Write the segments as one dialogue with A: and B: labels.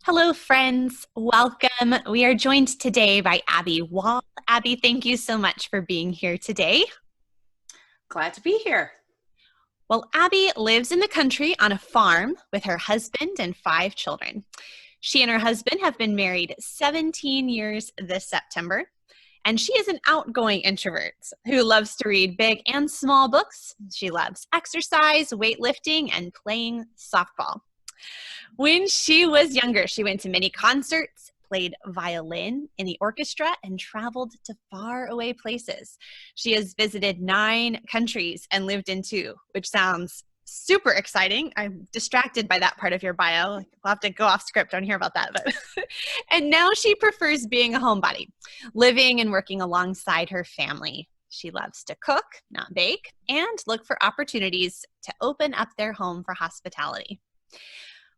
A: Hello, friends. Welcome. We are joined today by Abby Wahl. Abby, thank you so much for being here today.
B: Glad to be here.
A: Well, Abby lives in the country on a farm with her husband and 5 children. She and her husband have been married 17 years this September, and she is an outgoing introvert who loves to read big and small books. She loves exercise, weightlifting, and playing softball. When she was younger, she went to many concerts, played violin in the orchestra, and traveled to faraway places. She has visited 9 countries and lived in 2, which sounds super exciting. I'm distracted by that part of your bio. We'll have to go off script. I don't hear about that. But and now she prefers being a homebody, living and working alongside her family. She loves to cook, not bake, and look for opportunities to open up their home for hospitality.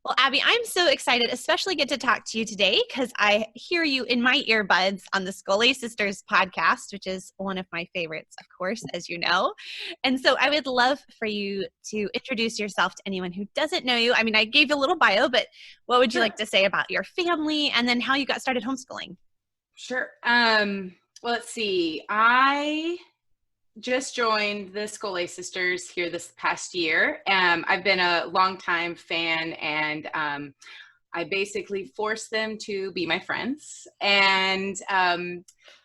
A: Well, Abby, I'm so excited, especially get to talk to you today because I hear you in my earbuds on the Scholé Sisters podcast, which is one of my favorites, of course, as you know. And so I would love for you to introduce yourself to anyone who doesn't know you. I mean, I gave you a little bio, but what would you like to say about your family and then how you got started homeschooling?
B: Sure. Well, let's see. I just joined the Scholé Sisters here this past year. I've been a longtime fan, and I basically forced them to be my friends. And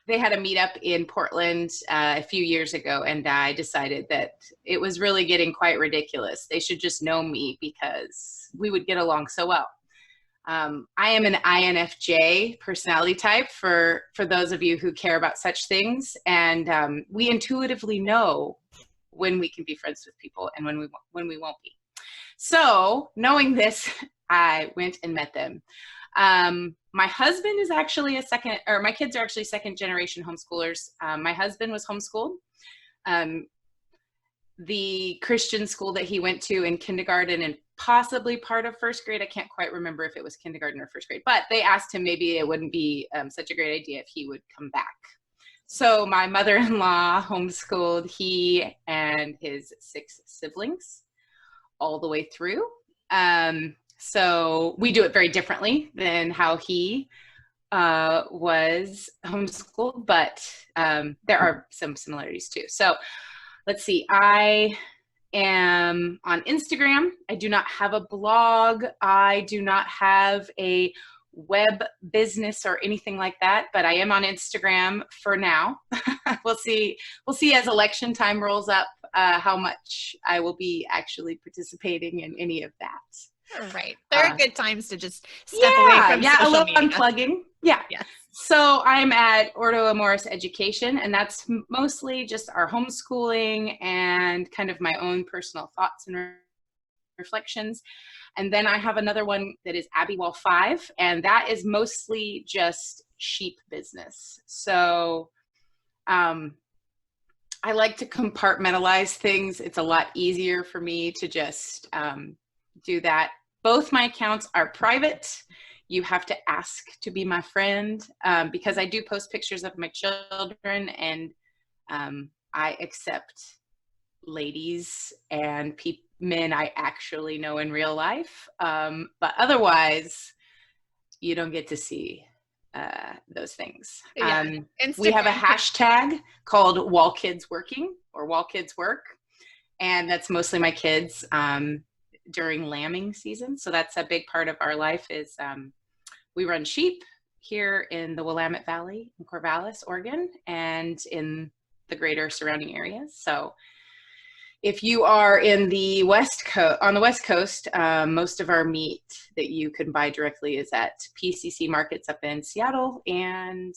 B: they had a meetup in Portland a few years ago, and I decided that it was really getting quite ridiculous. They should just know me because we would get along so well. I am an INFJ personality type for those of you who care about such things. And we intuitively know when we can be friends with people and when we won't be. So knowing this, I went and met them. My husband is actually my kids are actually second generation homeschoolers. My husband was homeschooled. The Christian school that he went to in kindergarten and possibly part of first grade. I can't quite remember if it was kindergarten or first grade, but they asked him maybe it wouldn't be such a great idea if he would come back. So my mother-in-law homeschooled he and his 6 siblings all the way through. So we do it very differently than how he was homeschooled, but there are some similarities too. So let's see, I am on Instagram. I do not have a blog. I do not have a web business or anything like that, but I am on Instagram for now. We'll see as election time rolls up how much I will be actually participating in any of that.
A: All right. There are good times to just step away from social
B: a little
A: media.
B: Unplugging. Yeah.
A: Yes.
B: So I'm at Ordo Amoris Education, and that's mostly just our homeschooling and kind of my own personal thoughts and reflections. And then I have another one that is Abby Wahl 5, and that is mostly just sheep business. So I like to compartmentalize things. It's a lot easier for me to just do that. Both my accounts are private. You have to ask to be my friend because I do post pictures of my children, and I accept ladies and men I actually know in real life. But otherwise, you don't get to see those things.
A: Yeah.
B: We have a hashtag called WallKidsWorking or WallKidsWork, and that's mostly my kids during lambing season. So that's a big part of our life is we run sheep here in the Willamette Valley in Corvallis, Oregon, and in the greater surrounding areas. So if you are in the on the West Coast, most of our meat that you can buy directly is at PCC markets up in Seattle and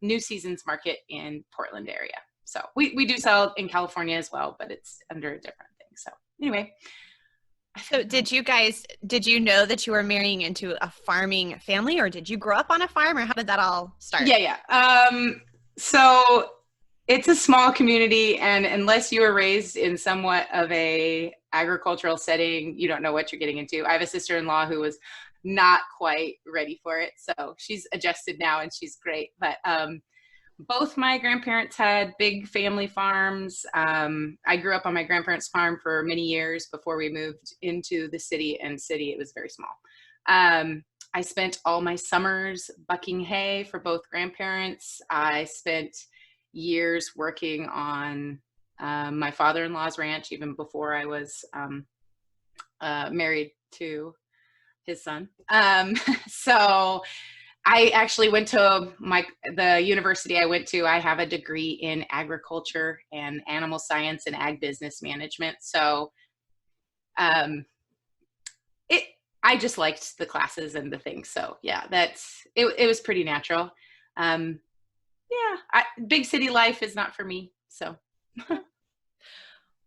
B: New Seasons Market in Portland area. So we do sell in California as well, but it's under a different thing. So anyway.
A: So did you know that you were marrying into a farming family, or did you grow up on a farm, or how did that all start?
B: Yeah. So it's a small community, and unless you were raised in somewhat of a agricultural setting, you don't know what you're getting into. I have a sister-in-law who was not quite ready for it, so she's adjusted now and she's great. But both my grandparents had big family farms. I grew up on my grandparents' farm for many years before we moved into the city, and it was very small. I spent all my summers bucking hay for both grandparents. I spent years working on my father-in-law's ranch, even before I was married to his son. So I actually went to the university I went to. I have a degree in agriculture and animal science and ag business management. So I just liked the classes and the things. So yeah, it was pretty natural. Big city life is not for me. So.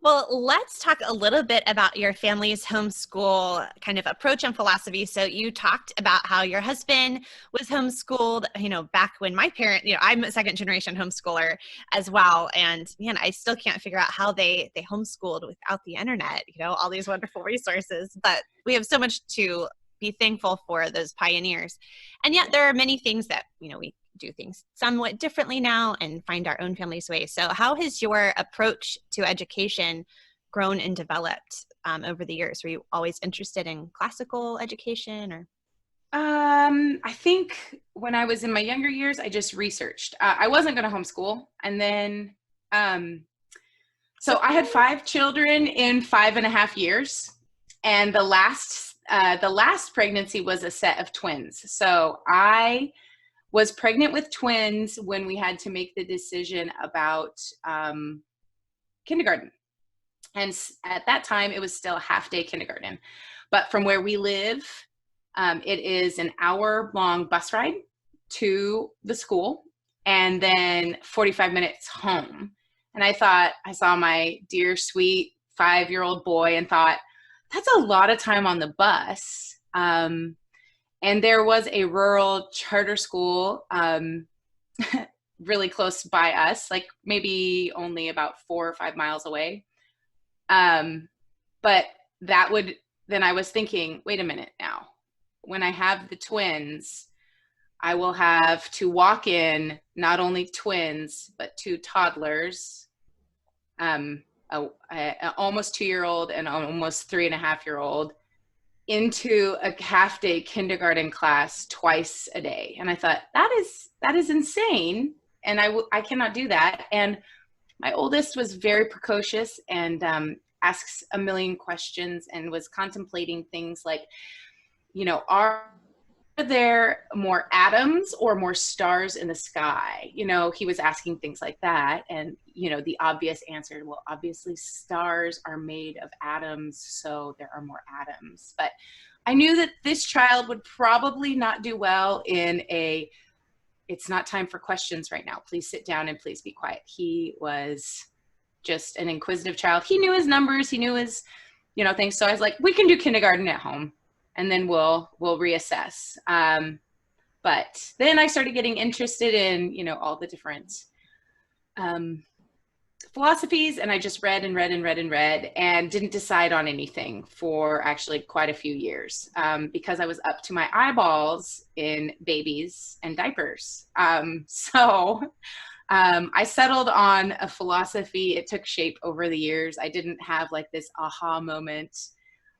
A: Well, let's talk a little bit about your family's homeschool kind of approach and philosophy. So you talked about how your husband was homeschooled, back when my parent, I'm a second generation homeschooler as well. And man, I still can't figure out how they homeschooled without the internet, all these wonderful resources. But we have so much to be thankful for those pioneers. And yet there are many things that, we do things somewhat differently now and find our own family's way. So how has your approach to education grown and developed over the years? Were you always interested in classical education or?
B: I think when I was in my younger years, I just researched. I wasn't going to homeschool. And then, so I had 5 children in 5.5 years. And the last pregnancy was a set of twins. So I was pregnant with twins when we had to make the decision about kindergarten. And at that time, it was still half-day kindergarten. But from where we live, it is an hour-long bus ride to the school and then 45 minutes home. And I saw my dear, sweet 5-year-old boy and thought, that's a lot of time on the bus. And there was a rural charter school really close by us, like maybe only about 4 or 5 miles away. But then I was thinking, wait a minute now, when I have the twins, I will have to walk in not only twins, but 2 toddlers, a almost 2-year-old and almost 3.5-year-old, into a half-day kindergarten class twice a day. And I thought, that is insane. And I cannot do that. And my oldest was very precocious and asks a million questions and was contemplating things like, are there more atoms or more stars in the sky? He was asking things like that. And, the obvious answer, well, obviously stars are made of atoms, so there are more atoms. But I knew that this child would probably not do well in it's not time for questions right now. Please sit down and please be quiet. He was just an inquisitive child. He knew his numbers. He knew his, things. So I was like, we can do kindergarten at home and then we'll reassess. But then I started getting interested in, all the different philosophies, and I just read and didn't decide on anything for actually quite a few years because I was up to my eyeballs in babies and diapers. So I settled on a philosophy. It took shape over the years. I didn't have like this aha moment.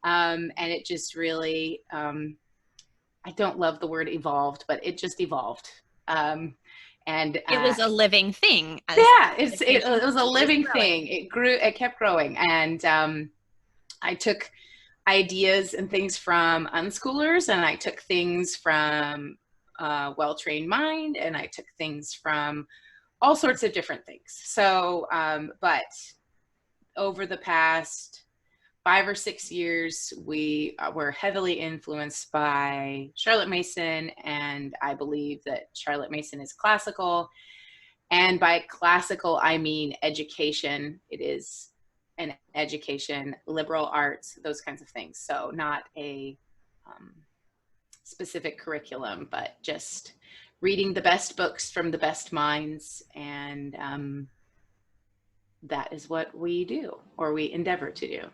B: And it just really, I don't love the word evolved, but it just evolved. And
A: it was a living thing.
B: It was a living thing. It grew, it kept growing. And I took ideas and things from unschoolers, and I took things from Well-Trained Mind, and I took things from all sorts of different things. So, but over the past 5 or 6 years, we were heavily influenced by Charlotte Mason, and I believe that Charlotte Mason is classical. And by classical, I mean education. It is an education, liberal arts, those kinds of things. So not a specific curriculum, but just reading the best books from the best minds. And that is what we do, or we endeavor to do.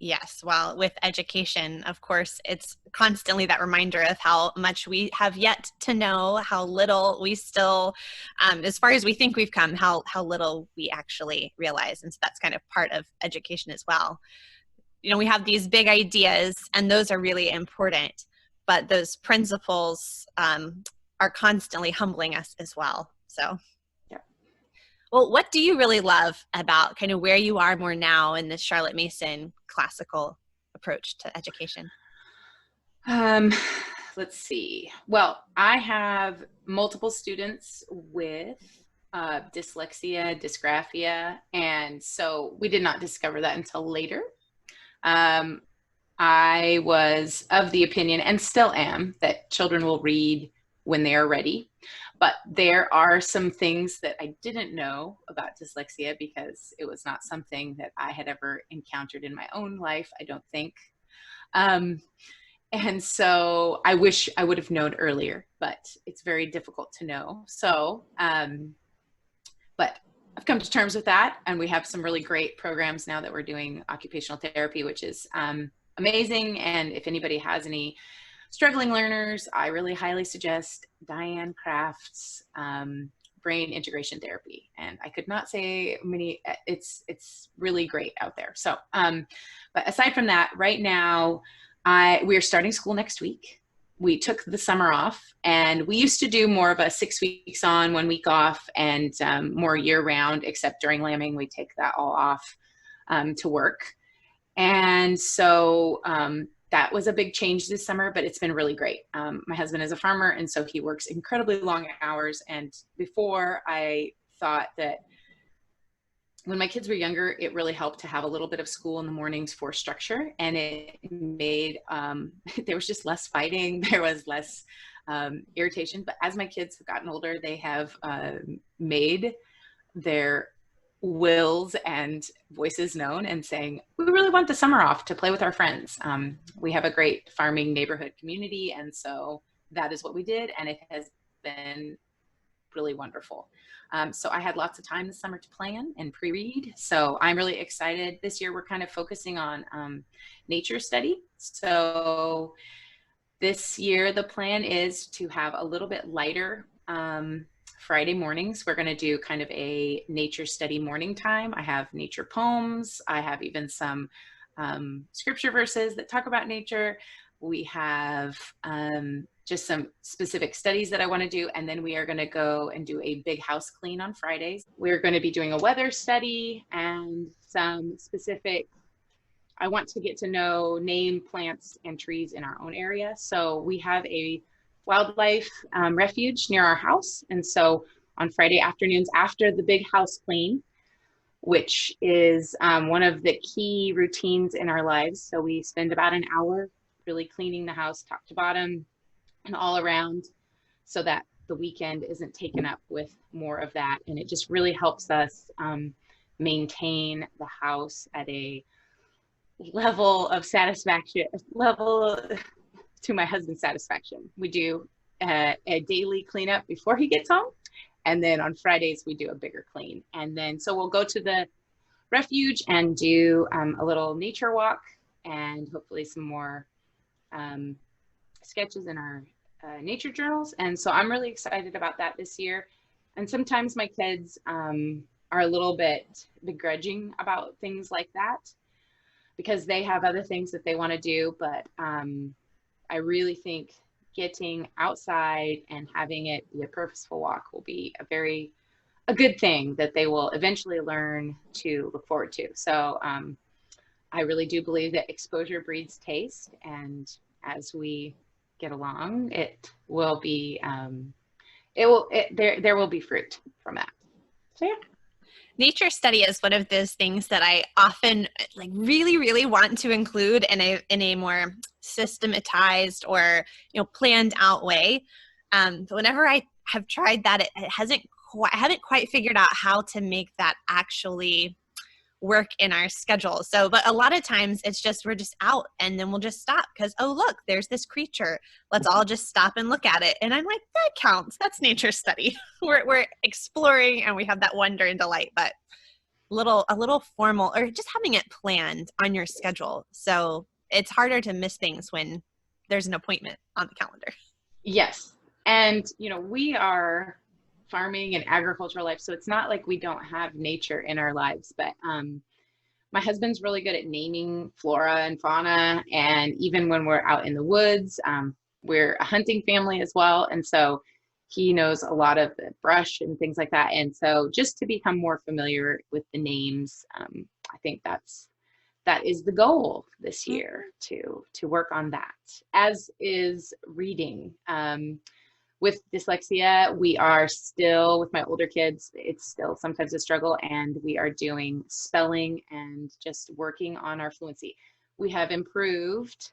A: Yes. Well, with education, of course, it's constantly that reminder of how much we have yet to know, how little we still, as far as we think we've come, how little we actually realize. And so that's kind of part of education as well. We have these big ideas, and those are really important. but those principles are constantly humbling us as well. So,
B: yeah.
A: Well, what do you really love about kind of where you are more now in this Charlotte Mason classical approach to education?
B: Let's see. Well, I have multiple students with dyslexia, dysgraphia, and so we did not discover that until later. I was of the opinion, and still am, that children will read when they are ready. But there are some things that I didn't know about dyslexia because it was not something that I had ever encountered in my own life, I don't think. And so I wish I would have known earlier, but it's very difficult to know. So, but I've come to terms with that. And we have some really great programs now that we're doing occupational therapy, which is amazing. And if anybody has any struggling learners, I really highly suggest Diane Kraft's brain integration therapy. And I could not say many, it's really great out there. So, but aside from that, right now, we are starting school next week. We took the summer off, and we used to do more of a 6 weeks on, 1 week off, and more year round, except during lambing, we take that all off to work. And so that was a big change this summer, but it's been really great. My husband is a farmer, and so he works incredibly long hours. And before, I thought that when my kids were younger, it really helped to have a little bit of school in the mornings for structure, and it made, there was just less fighting, there was less irritation. But as my kids have gotten older, they have made their wills and voices known and saying, we really want the summer off to play with our friends. We have a great farming neighborhood community, and so that is what we did, and it has been really wonderful. So I had lots of time this summer to plan and pre-read. So I'm really excited. This year we're kind of focusing on nature study. So this year the plan is to have a little bit lighter Friday mornings. We're going to do kind of a nature study morning time. I have nature poems. I have even some scripture verses that talk about nature. We have just some specific studies that I want to do. And then we are going to go and do a big house clean on Fridays. We're going to be doing a weather study and some specific, I want to get to know, name plants and trees in our own area. So we have a wildlife refuge near our house. And so on Friday afternoons after the big house clean, which is one of the key routines in our lives. So we spend about an hour really cleaning the house top to bottom and all around, so that the weekend isn't taken up with more of that. And it just really helps us maintain the house at a level of satisfaction, level to my husband's satisfaction. We do a daily cleanup before he gets home. And then on Fridays, we do a bigger clean. And then, so we'll go to the refuge and do a little nature walk, and hopefully some more sketches in our nature journals. And so I'm really excited about that this year. And sometimes my kids are a little bit begrudging about things like that because they have other things that they want to do. But I really think getting outside and having it be a purposeful walk will be a good thing that they will eventually learn to look forward to. So I really do believe that exposure breeds taste, and as we get along, it will be there will be fruit from that. So yeah.
A: Nature study is one of those things that I often really want to include in a more systematized or planned out way. But whenever I have tried that, I haven't quite figured out how to make that actually work in our schedule. So, but a lot of times it's just, we're just out and then we'll just stop because, oh, look, there's this creature. Let's all just stop and look at it. And I'm like, that counts. That's nature study. We're exploring and we have that wonder and delight, but a little formal, or just having it planned on your schedule. So it's harder to miss things when there's an appointment on the calendar.
B: Yes. And, we are farming and agricultural life. So it's not like we don't have nature in our lives, but my husband's really good at naming flora and fauna. And even when we're out in the woods, we're a hunting family as well. And so he knows a lot of the brush and things like that. And so just to become more familiar with the names, I think that is the goal this year, to work on that, as is reading. With dyslexia, we are still, with my older kids, it's still sometimes a struggle, and we are doing spelling and just working on our fluency. We have improved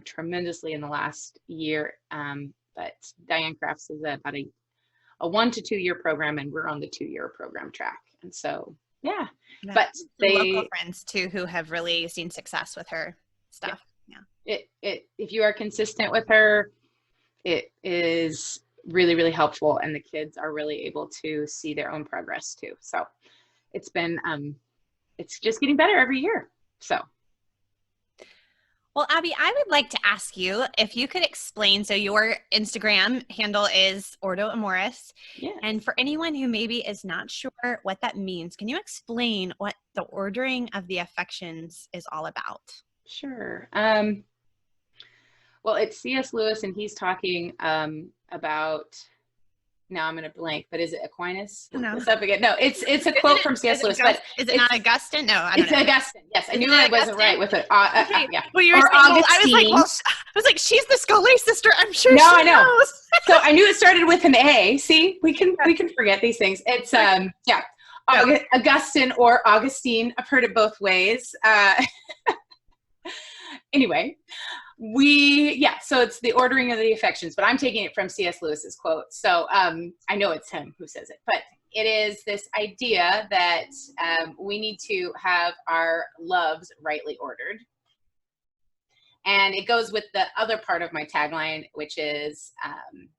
B: tremendously in the last year, but Diane Crafts is about a 1 to 2 year program, and we're on the 2-year program track. And so, yeah. But
A: local friends too who have really seen success with her stuff.
B: Yeah. If you are consistent with her, it is really, really helpful, and the kids are really able to see their own progress too. So it's been, it's just getting better every year. So.
A: Well, Abby, I would like to ask you if you could explain, so your Instagram handle is Ordo Amoris.
B: Yes.
A: And for anyone who maybe is not sure what that means, can you explain what the ordering of the affections is all about?
B: Sure. Well, it's C.S. Lewis, and he's talking about, now I'm going to blank, but is it Aquinas?
A: No.
B: No, it's a quote from C.S. Lewis. But
A: is it not Augustine? No, I don't
B: know. It's Augustine. Yes, I knew I wasn't right with it.
A: Okay.
B: Yeah.
A: Well, you were saying, I was like, she's the Scholé sister. I'm sure she
B: I know.
A: knows.
B: So I knew it started with an A. See, we can forget these things. It's Augustine or Augustine. I've heard it both ways. Anyway. So it's the ordering of the affections, but I'm taking it from C.S. Lewis's quote. So I know it's him who says it, but it is this idea that we need to have our loves rightly ordered. And it goes with the other part of my tagline, which is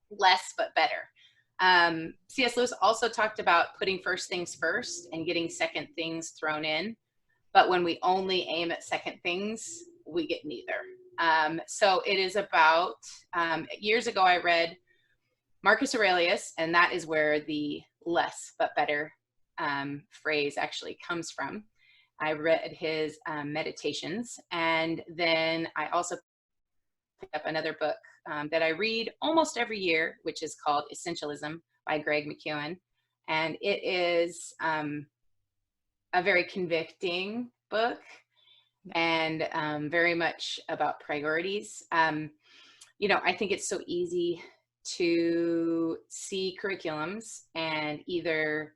B: less but better. C.S. Lewis also talked about putting first things first and getting second things thrown in. But when we only aim at second things, we get neither. So it is about, years ago I read Marcus Aurelius, and that is where the less but better phrase actually comes from. I read his Meditations, and then I also picked up another book that I read almost every year, which is called Essentialism by Greg McKeown. And it is a very convicting book, and very much about priorities. I think it's so easy to see curriculums and either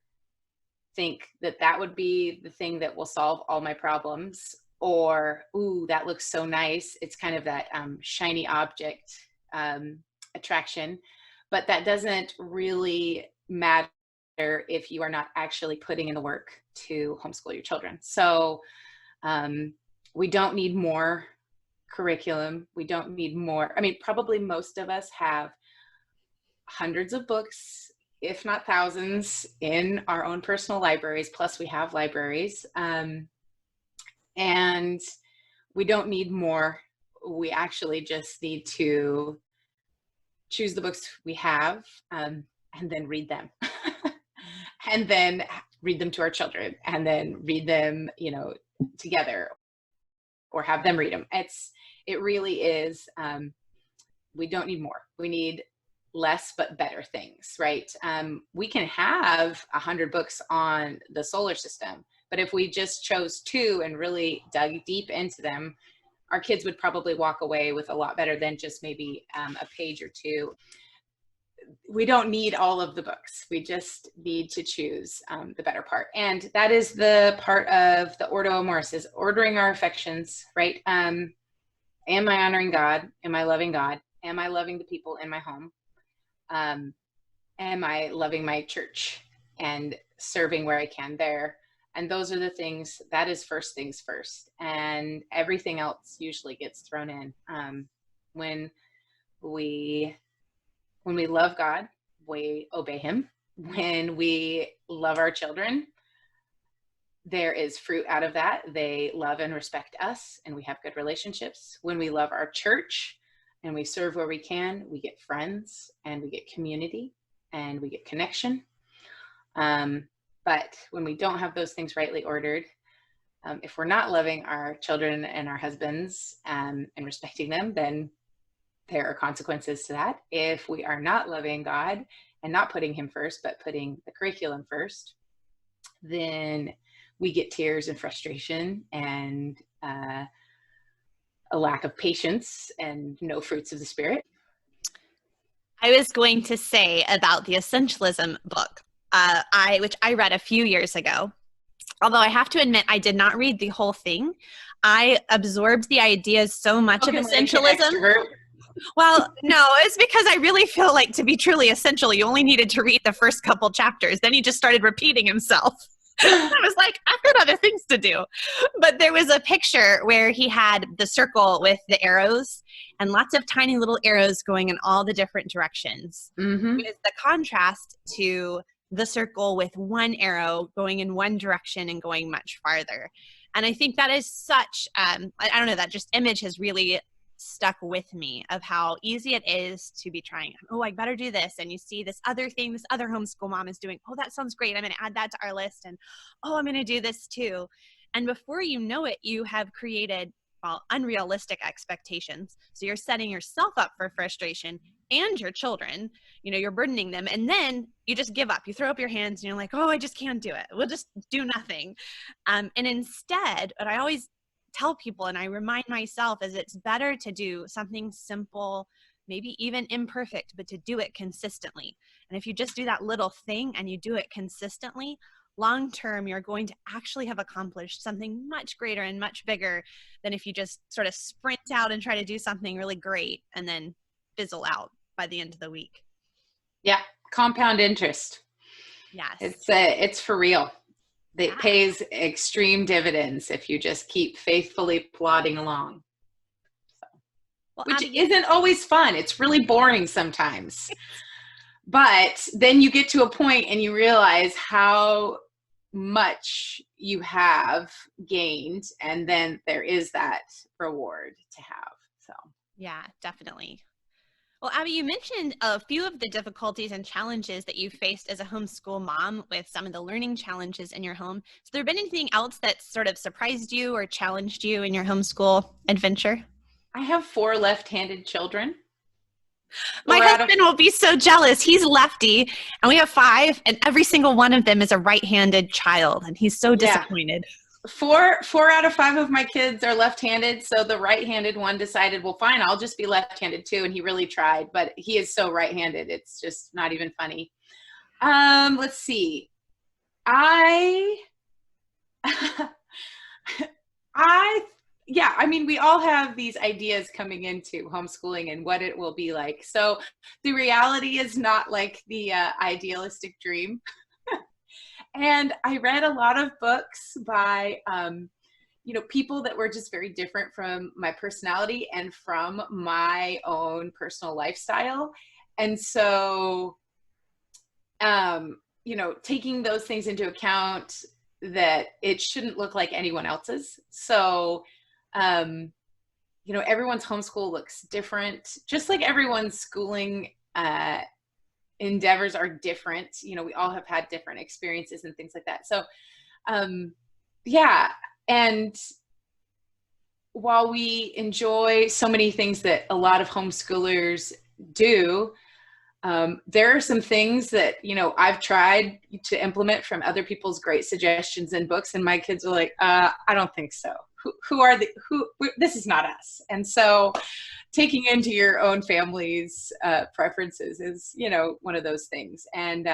B: think that would be the thing that will solve all my problems, or, ooh, that looks so nice. It's kind of that shiny object attraction, but that doesn't really matter if you are not actually putting in the work to homeschool your children. So we don't need more curriculum. We don't need more. I mean, probably most of us have hundreds of books, if not thousands, in our own personal libraries. Plus we have libraries. And we don't need more. We actually just need to choose the books we have and then read them. And then read them to our children, and then read them, together, or have them read them. It really is, we don't need more. We need less but better things, right? We can have 100 books on the solar system, but if we just chose 2 and really dug deep into them, our kids would probably walk away with a lot better than just maybe a page or 2. We don't need all of the books. We just need to choose the better part. And that is the part of the Ordo Amoris, is ordering our affections, right? Am I honoring God? Am I loving God? Am I loving the people in my home? Am I loving my church and serving where I can there? And those are the things, that is first things first. And everything else usually gets thrown in. When we love God, we obey him. When we love our children, there is fruit out of that. They love and respect us, and we have good relationships. When we love our church and we serve where we can, we get friends, and we get community, and we get connection. But when we don't have those things rightly ordered, if we're not loving our children and our husbands and respecting them, then there are consequences to that. If we are not loving God and not putting him first, but putting the curriculum first, then we get tears and frustration and a lack of patience and no fruits of the Spirit.
A: I was going to say about the Essentialism book, which I read a few years ago. Although I have to admit, I did not read the whole thing. I absorbed the ideas so much of essentialism. Well, no, it's because I really feel like to be truly essential, you only needed to read the first couple chapters. Then he just started repeating himself. I was like, I've got other things to do. But there was a picture where he had the circle with the arrows and lots of tiny little arrows going in all the different directions. With the contrast to the circle with one arrow going in one direction and going much farther. And I think that is such, I don't know, that just image has really stuck with me of how easy it is to be trying, oh, I better do this. And you see this other thing, this other homeschool mom is doing, oh, that sounds great. I'm going to add that to our list. And, oh, I'm going to do this too. And before you know it, you have created, well, unrealistic expectations. So you're setting yourself up for frustration and your children, you're burdening them. And then you just give up. You throw up your hands and you're like, oh, I just can't do it. We'll just do nothing. And instead, what I always tell people, and I remind myself, is it's better to do something simple, maybe even imperfect, but to do it consistently. And if you just do that little thing and you do it consistently, long term, you're going to actually have accomplished something much greater and much bigger than if you just sort of sprint out and try to do something really great and then fizzle out by the end of the week.
B: Yeah, compound interest.
A: Yes.
B: It's for real. It pays extreme dividends if you just keep faithfully plodding along. Well, which isn't always fun. It's really boring sometimes. But then you get to a point and you realize how much you have gained, and then there is that reward to have. So
A: yeah, definitely. Well, Abby, you mentioned a few of the difficulties and challenges that you faced as a homeschool mom with some of the learning challenges in your home. Has there been anything else that sort of surprised you or challenged you in your homeschool adventure?
B: I have 4 left-handed children.
A: My husband will be so jealous. He's lefty, and we have 5, and every single one of them is a right-handed child, and he's so disappointed.
B: 4 out of 5 of my kids are left-handed, so the right-handed one decided, well, fine, I'll just be left-handed too, and he really tried, but he is so right-handed, it's just not even funny. Let's see. I mean, we all have these ideas coming into homeschooling and what it will be like. So the reality is not like the idealistic dream. And I read a lot of books by, people that were just very different from my personality and from my own personal lifestyle. And so, taking those things into account, that it shouldn't look like anyone else's. So, everyone's homeschool looks different, just like everyone's schooling endeavors are different. We all have had different experiences and things like that. So, and while we enjoy so many things that a lot of homeschoolers do, there are some things that, I've tried to implement from other people's great suggestions and books, and my kids are like, I don't think so. This is not us. And so taking into your own family's preferences is, one of those things. And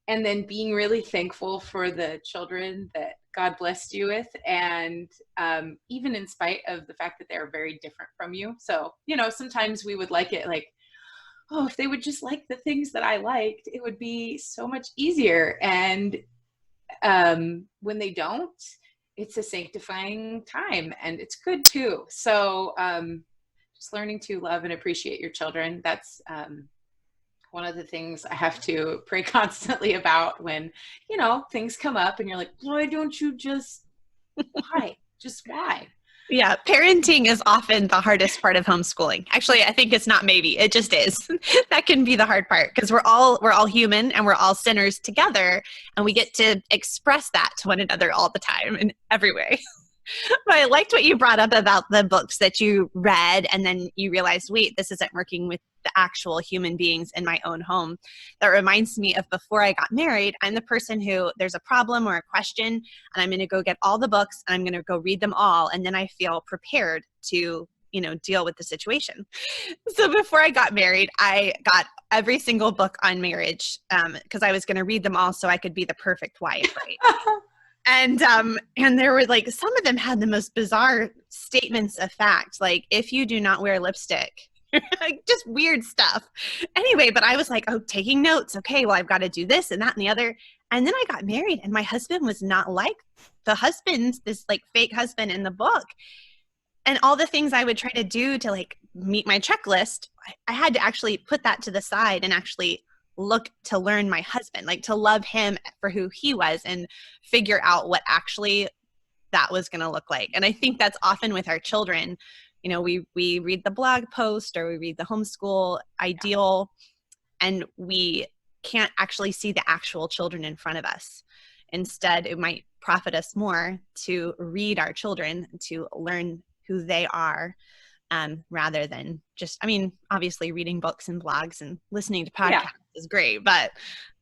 B: then being really thankful for the children that God blessed you with. And even in spite of the fact that they're very different from you. So, sometimes we would like it like, oh, if they would just like the things that I liked, it would be so much easier. And when they don't, it's a sanctifying time, and it's good too. So just learning to love and appreciate your children. That's one of the things I have to pray constantly about when, things come up and you're like, why don't you just, why? Just why?
A: Yeah, parenting is often the hardest part of homeschooling. Actually, I think it's not maybe, it just is. That can be the hard part because we're all human and we're all sinners together, and we get to express that to one another all the time in every way. But I liked what you brought up about the books that you read and then you realized, wait, this isn't working with the actual human beings in my own home. That reminds me of before I got married, I'm the person who there's a problem or a question and I'm going to go get all the books and I'm going to go read them all. And then I feel prepared to, deal with the situation. So before I got married, I got every single book on marriage because I was going to read them all so I could be the perfect wife, right? And there were like, some of them had the most bizarre statements of fact, like if you do not wear lipstick, like just weird stuff. Anyway, but I was like, oh, taking notes. Okay, well, I've got to do this and that and the other. And then I got married and my husband was not like the husband, this like fake husband in the book. And all the things I would try to do to like meet my checklist, I had to actually put that to the side and actually look to learn my husband, like to love him for who he was and figure out what actually that was going to look like. And I think that's often with our children. We read the blog post or we read the homeschool ideal and we can't actually see the actual children in front of us. Instead, it might profit us more to read our children, to learn who they are, rather than just, obviously reading books and blogs and listening to podcasts is great, but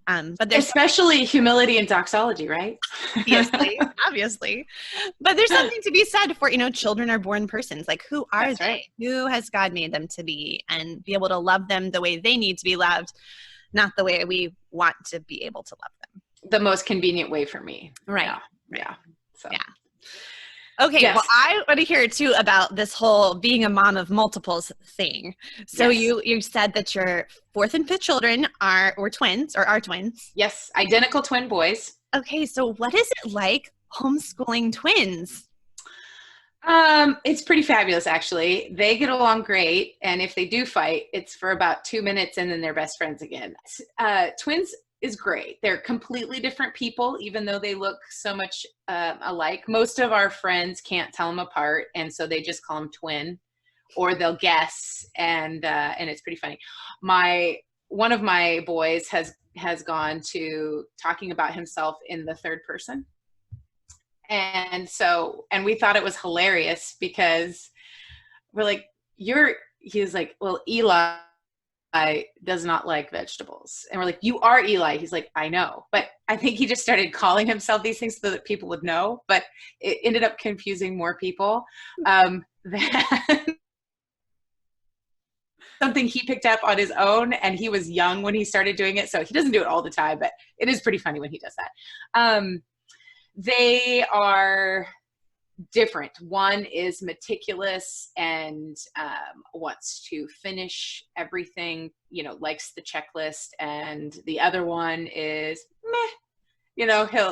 A: there's
B: especially humility and doxology, right?
A: obviously, but there's something to be said for, children are born persons. Like, who are
B: That's
A: they?
B: right.
A: Who has God made them to be? And be able to love them the way they need to be loved, not the way we want to be able to love them.
B: The most convenient way for me.
A: Right.
B: Yeah. So.
A: Yeah. Okay, yes. Well, I want to hear too about this whole being a mom of multiples thing. So yes. you said that your fourth and fifth children are twins.
B: Yes, identical twin boys.
A: Okay, so what is it like homeschooling twins?
B: It's pretty fabulous, actually. They get along great, and if they do fight, it's for about 2 minutes, and then they're best friends again. Twins is great. They're completely different people, even though they look so much alike. Most of our friends can't tell them apart, and so they just call them twin, or they'll guess, and it's pretty funny. One of my boys has gone to talking about himself in the third person, and we thought it was hilarious because we're like, he's like, well, Eli does not like vegetables. And we're like, you are Eli. He's like, I know. But I think he just started calling himself these things so that people would know. But it ended up confusing more people. Something he picked up on his own, and he was young when he started doing it. So he doesn't do it all the time, but it is pretty funny when he does that. They are different. One is meticulous and wants to finish everything, likes the checklist, and the other one is meh,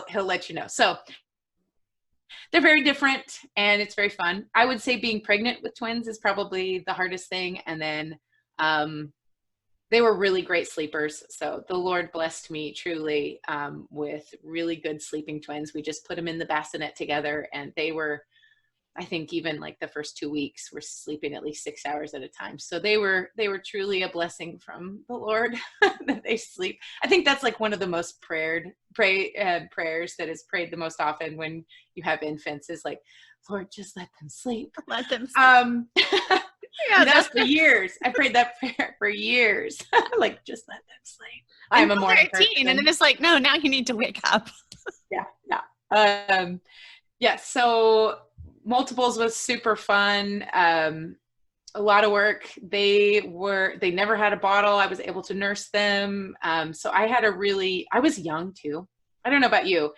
B: he'll let you know. So they're very different, and it's very fun. I would say being pregnant with twins is probably the hardest thing, and then they were really great sleepers. So the Lord blessed me truly with really good sleeping twins. We just put them in the bassinet together, and they were, I think, even like the first 2 weeks, were sleeping at least 6 hours at a time. So they were truly a blessing from the Lord that they sleep. I think that's like one of the most prayers that is prayed the most often when you have infants, is like, Lord, just let them sleep.
A: Let them sleep.
B: Yeah, that's for years. I prayed that prayer for years. Like, just let them sleep. I'm a morning person.
A: And then it's like, no, now you need to wake up.
B: Yeah. So multiples was super fun. A lot of work. They never had a bottle. I was able to nurse them. So I was young too. I don't know about you.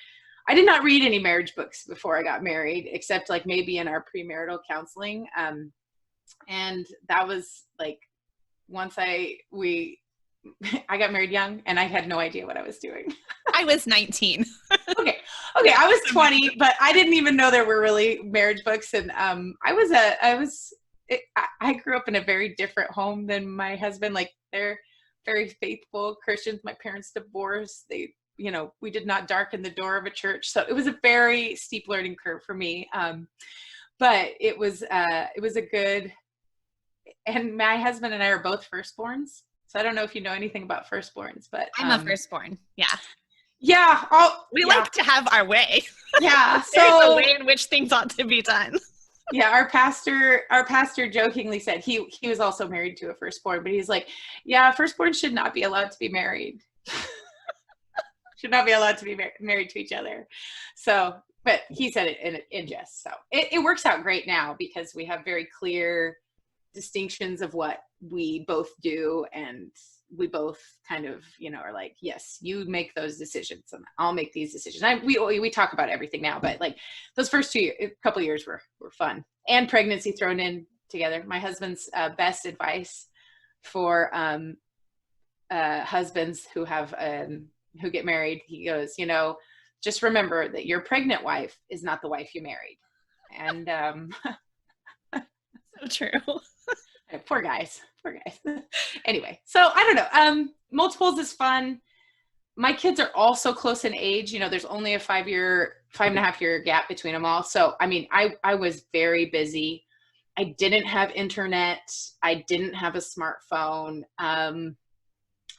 B: I did not read any marriage books before I got married, except like maybe in our premarital counseling. And that was like, once I got married young, and I had no idea what I was doing.
A: I was 19.
B: Okay. I was 20, but I didn't even know there were really marriage books. And I grew up in a very different home than my husband. Like, they're very faithful Christians. My parents divorced. We did not darken the door of a church. So it was a very steep learning curve for me. But it was a good, and my husband and I are both firstborns. So I don't know if you know anything about firstborns, but
A: I'm a firstborn. Yeah.
B: Yeah.
A: We like to have our way.
B: Yeah.
A: There's a
B: So
A: way in which things ought to be done.
B: yeah, our pastor jokingly said he was also married to a firstborn, but he's like, yeah, firstborn should not be allowed to be married. Should not be allowed to be married to each other. So, but he said it in jest. So it works out great now because we have very clear distinctions of what we both do, and we both kind of, are like, yes, you make those decisions and I'll make these decisions. We talk about everything now, but like those first couple years were fun, and pregnancy thrown in together. My husband's best advice for husbands who have who get married, he goes, just remember that your pregnant wife is not the wife you married. And
A: so true.
B: Poor guys. Anyway, so I don't know. Multiples is fun. My kids are all so close in age. There's only a 5.5 year gap between them all. So, I mean, I was very busy. I didn't have internet. I didn't have a smartphone.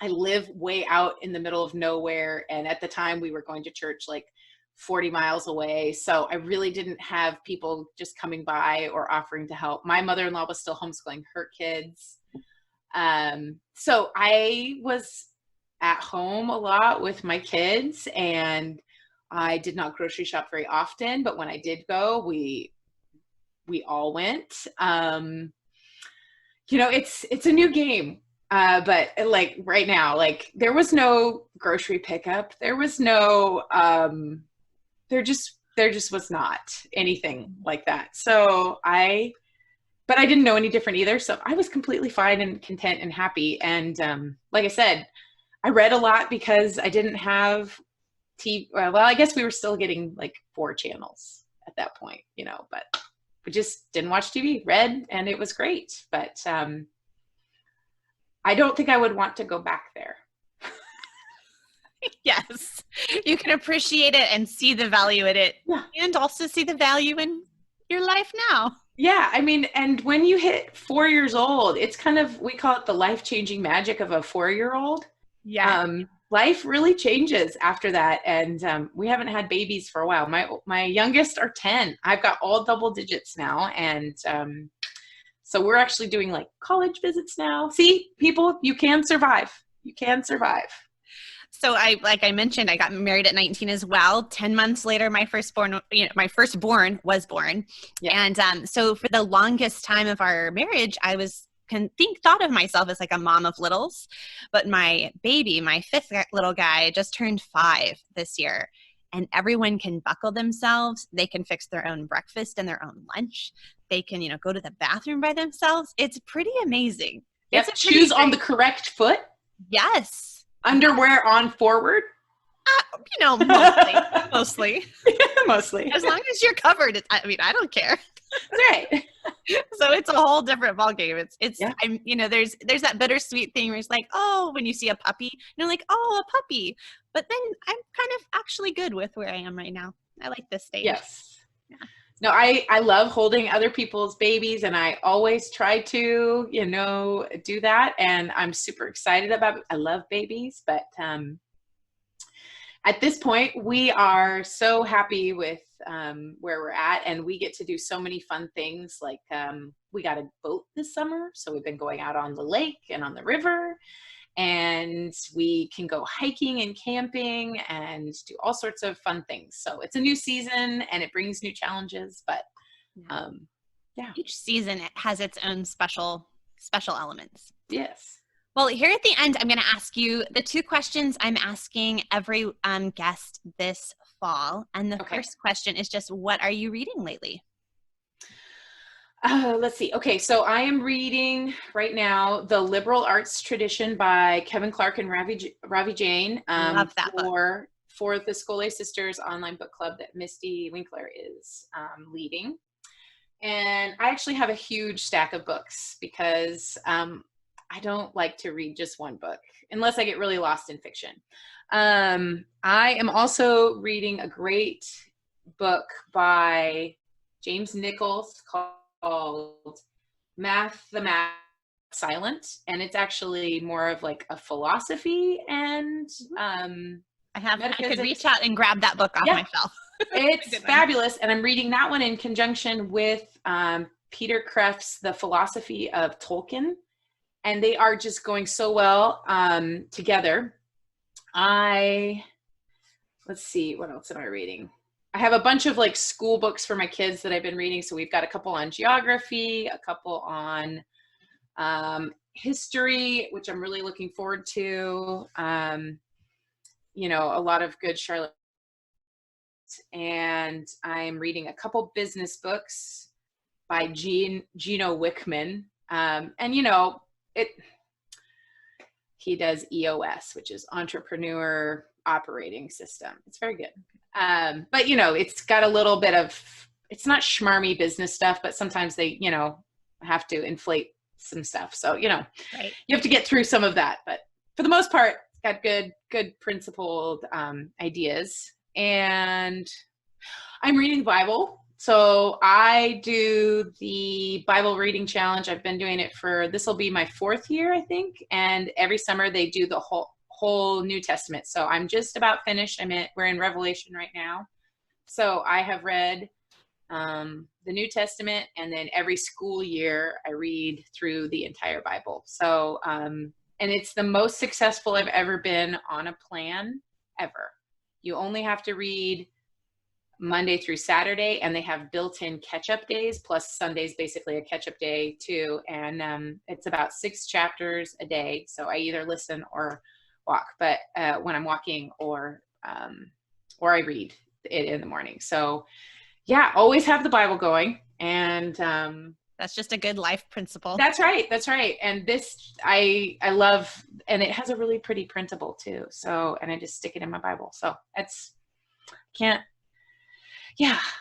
B: I live way out in the middle of nowhere. And at the time we were going to church like 40 miles away. So I really didn't have people just coming by or offering to help. My mother-in-law was still homeschooling her kids. So I was at home a lot with my kids, and I did not grocery shop very often, but when I did go, we all went. It's a new game. But like right now, like there was no grocery pickup. There was no, there just was not anything like that. But I didn't know any different either. So I was completely fine and content and happy. And, like I said, I read a lot because I didn't have TV. Well, I guess we were still getting like 4 channels at that point, but we just didn't watch TV, read, and it was great. But, I don't think I would want to go back there.
A: Yes. You can appreciate it and see the value in it,
B: yeah.
A: And also see the value in your life now.
B: Yeah. I mean, and when you hit 4 years old, it's kind of, we call it the life-changing magic of a 4-year-old.
A: Yeah.
B: Life really changes after that. And we haven't had babies for a while. My youngest are 10. I've got all double digits now. And so we're actually doing like college visits now. See, people, you can survive. You can survive.
A: So like I mentioned, I got married at 19 as well. 10 months later, my firstborn was born. Yeah. And so for the longest time of our marriage, I thought of myself as like a mom of littles. But my baby, my 5th little guy, just turned 5 this year. And everyone can buckle themselves. They can fix their own breakfast and their own lunch. They can, go to the bathroom by themselves. It's pretty amazing.
B: Yep. Shoes on the correct foot.
A: Yes.
B: Underwear on forward.
A: Mostly.
B: Mostly.
A: As long as you're covered. I don't care.
B: That's right.
A: So it's a whole different ballgame. There's that bittersweet thing where it's like, oh, when you see a puppy, like, oh, a puppy. But then I'm kind of actually good with where I am right now. I like this stage.
B: Yes. Yeah. No, I love holding other people's babies, and I always try to, do that. And I'm super excited about it. I love babies, but at this point, we are so happy with where we're at, and we get to do so many fun things. Like we got a boat this summer, so we've been going out on the lake and on the river, and we can go hiking and camping and do all sorts of fun things. So it's a new season, and it brings new challenges, but yeah.
A: Each season has its own special elements.
B: Yes.
A: Well, here at the end, I'm going to ask you the 2 questions I'm asking every guest this fall. And the first question is just, what are you reading lately?
B: Let's see. Okay, so I am reading right now The Liberal Arts Tradition by Kevin Clark and Ravi Jain.
A: Love that book.
B: For the Scholé Sisters online book club that Misty Winkler is leading. And I actually have a huge stack of books because I don't like to read just one book unless I get really lost in fiction. I am also reading a great book by James Nichols called Math, the Math Silent. And it's actually more of like a philosophy and
A: I could
B: Metaphysics.
A: reach out and grab that book off
B: Yeah,
A: my shelf.
B: it's fabulous. And I'm reading that one in conjunction with Peter Kreft's The Philosophy of Tolkien. And they are just going so well together. Let's see, what else am I reading? I have a bunch of like school books for my kids that I've been reading. So we've got a couple on geography, a couple on history, which I'm really looking forward to. You know, a lot of good Charlotte. And I'm reading a couple business books by Gino Wickman. And you know, he does EOS, which is Entrepreneur Operating System. It's very good. But you know, it's got a little bit of, it's not schmarmy business stuff, but sometimes they, you know, have to inflate some stuff. So, you know,
A: Right.
B: You have to get through some of that, but for the most part, it's got good principled ideas. And I'm reading the Bible. So I do the Bible reading challenge. I've been doing it this will be my 4th year, I think. And every summer they do the whole New Testament. So I'm just about finished. We're in Revelation right now. So I have read the New Testament, and then every school year I read through the entire Bible. So, and it's the most successful I've ever been on a plan ever. You only have to read Monday through Saturday, and they have built-in catch-up days, plus Sunday's basically a catch-up day too. And it's about 6 chapters a day. So I either listen or walk, but when I'm walking or I read it in the morning. So yeah, always have the Bible going. And
A: that's just a good life principle.
B: That's right. And this I love, and it has a really pretty printable too. So, and I just stick it in my Bible. So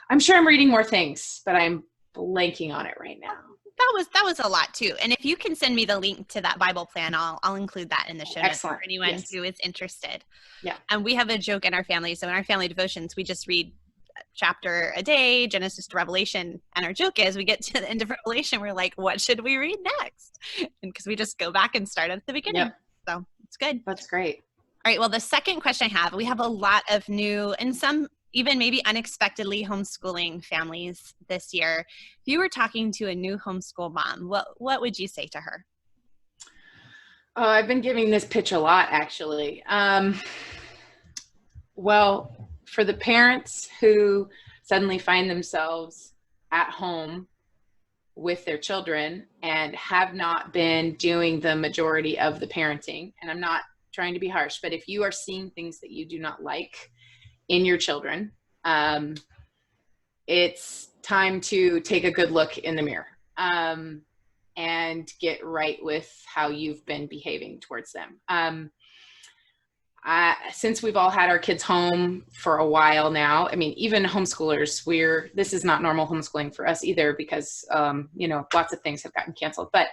B: I'm sure I'm reading more things, but I'm blanking on it right now.
A: That was a lot too. And if you can send me the link to that Bible plan, I'll include that in the show notes for anyone who is interested.
B: Yeah.
A: And we have a joke in our family. So in our family devotions, we just read a chapter a day, Genesis to Revelation. And our joke is we get to the end of Revelation, we're like, what should we read next? And because we just go back and start at the beginning. Yep. So it's good.
B: That's great.
A: All right. Well, the second question I have, we have a lot of new and some even maybe unexpectedly homeschooling families this year. If you were talking to a new homeschool mom, what would you say to her?
B: Oh, I've been giving this pitch a lot, actually. Well, for the parents who suddenly find themselves at home with their children and have not been doing the majority of the parenting, and I'm not trying to be harsh, but if you are seeing things that you do not like in your children, it's time to take a good look in the mirror and get right with how you've been behaving towards them. Since we've all had our kids home for a while now, I mean, even homeschoolers, this is not normal homeschooling for us either because, you know, lots of things have gotten canceled, but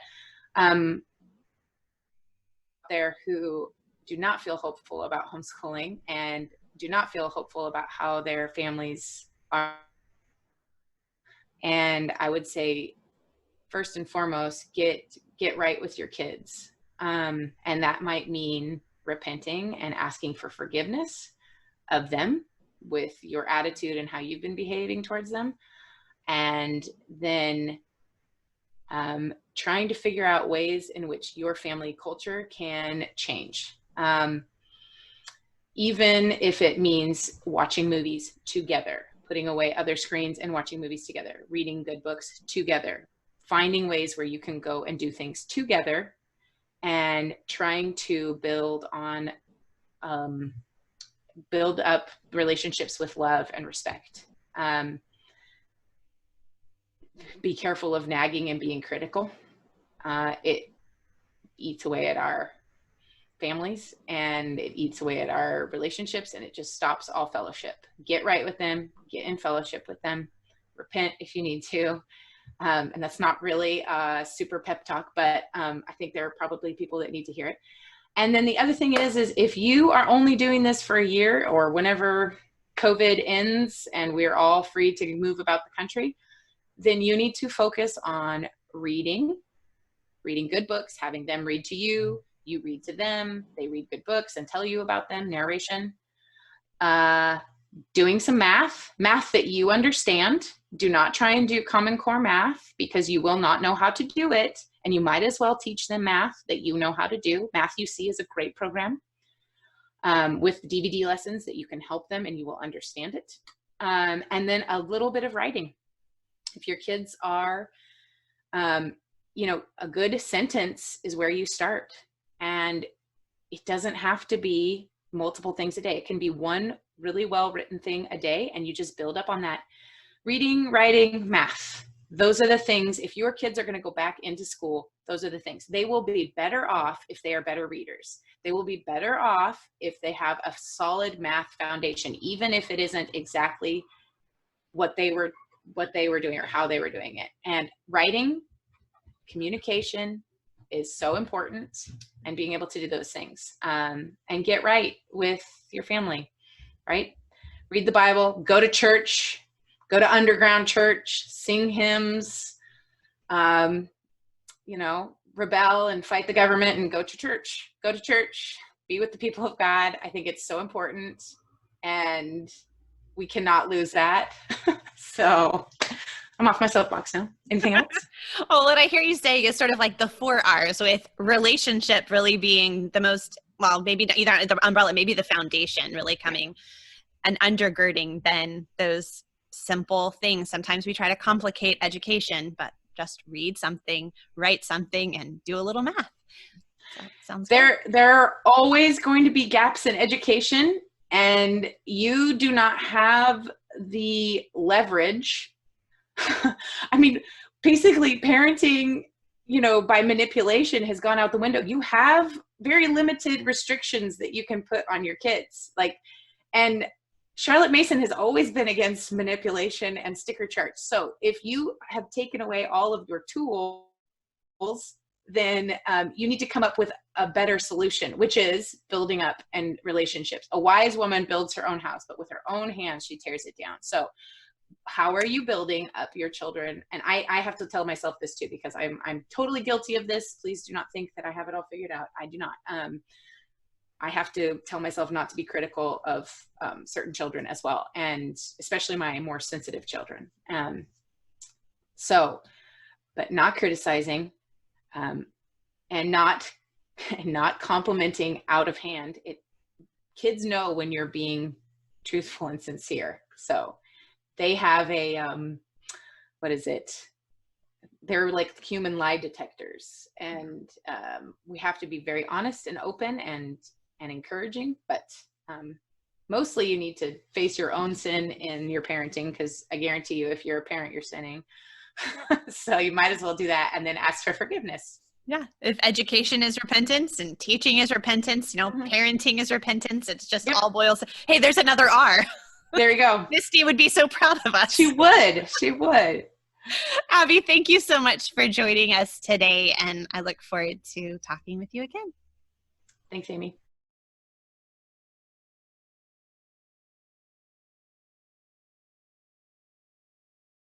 B: there who do not feel hopeful about homeschooling and do not feel hopeful about how their families are. And I would say, first and foremost, get right with your kids. And that might mean repenting and asking for forgiveness of them with your attitude and how you've been behaving towards them. And then trying to figure out ways in which your family culture can change. Even if it means watching movies together, putting away other screens and watching movies together, reading good books together, finding ways where you can go and do things together, and trying to build up relationships with love and respect. Be careful of nagging and being critical. It eats away at our families and it eats away at our relationships, and it just stops all fellowship. Get right with them, get in fellowship with them, repent if you need to. And that's not really a super pep talk, but I think there are probably people that need to hear it. And then the other thing is if you are only doing this for a year or whenever COVID ends and we're all free to move about the country, then you need to focus on reading good books, having them read to you, you read to them, they read good books and tell you about them, narration. doing some math that you understand. Do not try and do Common Core math because you will not know how to do it. And you might as well teach them math that you know how to do. Math UC is a great program with DVD lessons that you can help them and you will understand it. And then a little bit of writing. If your kids are, you know, a good sentence is where you start. And it doesn't have to be multiple things a day. It can be one really well-written thing a day, and you just build up on that. Reading, writing, math. Those are the things, if your kids are going to go back into school, those are the things. They will be better off if they are better readers. They will be better off if they have a solid math foundation, even if it isn't exactly what they were doing or how they were doing it. And writing, communication is so important, and being able to do those things, and get right with your family, right? Read the Bible, go to church, go to underground church, sing hymns, you know, rebel and fight the government and go to church, be with the people of God. I think it's so important, and we cannot lose that. So I'm off my soapbox now. Anything else?
A: Well, what I hear you saying is sort of like the 4 R's, with relationship really being the most, well, maybe either the umbrella, maybe the foundation really coming and undergirding then those simple things. Sometimes we try to complicate education, but just read something, write something, and do a little math. So, sounds
B: there are always going to be gaps in education, and you do not have the leverage. I mean, basically parenting, you know, by manipulation has gone out the window. You have very limited restrictions that you can put on your kids. Like, and Charlotte Mason has always been against manipulation and sticker charts. So if you have taken away all of your tools, then you need to come up with a better solution, which is building up and relationships. A wise woman builds her own house, but with her own hands, she tears it down. So how are you building up your children? And I have to tell myself this too, because I'm totally guilty of this. Please do not think that I have it all figured out. I do not. I have to tell myself not to be critical of certain children as well, and especially my more sensitive children. But not criticizing, and not complimenting out of hand. Kids know when you're being truthful and sincere. So they have a, what is it? They're like human lie detectors, and we have to be very honest and open and encouraging, but mostly you need to face your own sin in your parenting, because I guarantee you, if you're a parent, you're sinning. So you might as well do that and then ask for forgiveness.
A: Yeah. If education is repentance and teaching is repentance, you know, parenting is repentance, it's just all boils. Hey, there's another R.
B: There you go.
A: Misty would be so proud of us.
B: She would.
A: Abby, thank you so much for joining us today, and I look forward to talking with you again.
B: Thanks, Amy.